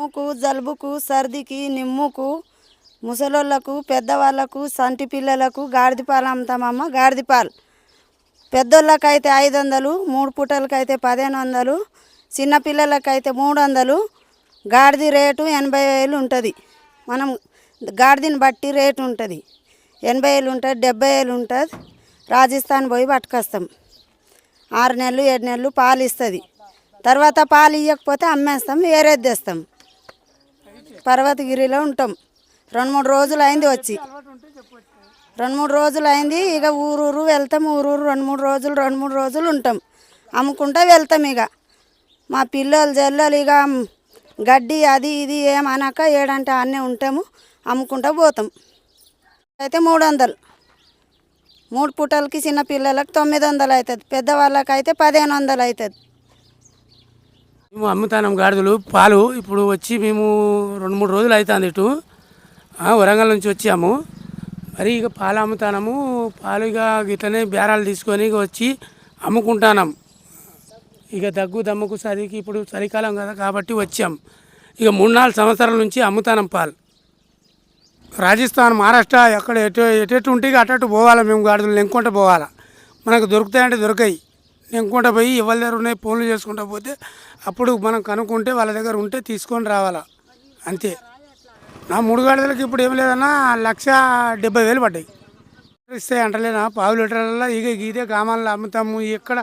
తుమ్ముకు జలుబుకు సర్దికి నిమ్ముకు ముసలోళ్ళకు పెద్దవాళ్ళకు సంటి పిల్లలకు గాడిద పాలు అమ్ముతామమ్మ. గాడిద పాలు పెద్దోళ్ళకైతే 500, 3 పూటలకైతే 1500, చిన్నపిల్లలకైతే 300. గాడిద రేటు 80,000 ఉంటుంది. మనం గాడిదని బట్టి రేటు ఉంటుంది. 80,000 ఉంటుంది, 70,000 ఉంటుంది. రాజస్థాన్ పోయి పట్టుకొస్తాం. 6 నెలలు 7 నెలలు పాలు ఇస్తుంది. తర్వాత పాలు ఇవ్వకపోతే అమ్మేస్తాం, వేరేది తెస్తాం. పర్వతగిరిలో ఉంటాం. 2-3 రోజులు అయింది వచ్చి. 2-3 రోజులు అయింది. ఇక ఊరూరు వెళ్తాం. ఊరూరు 2-3 రోజులు ఉంటాం. అమ్ముకుంటా వెళ్తాం. ఇక మా పిల్లలు జల్లలు ఇక గడ్డి అది ఇది ఏమనక ఏడంటే అన్నీ ఉంటాము. అమ్ముకుంటా పోతాం. అయితే 300. 3 పూటలకి చిన్న పిల్లలకు 900 అవుతుంది. పెద్దవాళ్ళకైతే 1500 అవుతుంది. మేము అమ్ముతాం గాడిదలు పాలు. ఇప్పుడు వచ్చి మేము 2-3 రోజులు అవుతుంది. ఇటు వరంగల్ నుంచి వచ్చాము. మరి ఇక పాలు అమ్ముతాము. పాలు ఇక ఇట్లనే బేరాలు తీసుకొని ఇక వచ్చి అమ్ముకుంటున్నాం. ఇక దగ్గు దమ్ముకు సరికి ఇప్పుడు చలికాలం కదా కాబట్టి వచ్చాం. ఇక 3-4 సంవత్సరాల నుంచి అమ్ముతాం పాలు. రాజస్థాన్, మహారాష్ట్ర ఎక్కడ ఎటు ఉంటే అటు పోవాలి. మేము గాడిదలు నెంకుంటూ పోవాలి. మనకు దొరుకుతాయంటే దొరకాయి. నెంకుంటూ పోయి ఎవరి దగ్గర ఉన్నాయి ఫోన్లు చేసుకుంటూ పోతే అప్పుడు మనం కనుక్కుంటే వాళ్ళ దగ్గర ఉంటే తీసుకొని రావాలా, అంతే. నా 3 గాడిదలకి ఇప్పుడు ఏం లేదన్నా 1,70,000 పడ్డాయి. ఇస్తాయి అంటలేనా 1/2 లీటర్లలో. ఇక ఇదే గ్రామాల్లో అమ్ముతాము. ఎక్కడ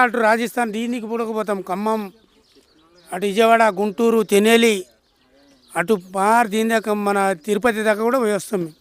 అటు రాజస్థాన్ దీనికి పుడకపోతాం. ఖమ్మం, అటు విజయవాడ, గుంటూరు, తెనేలి, అటు దీని దాకా మన తిరుపతి దాకా కూడా పోయి వస్తాం మేము.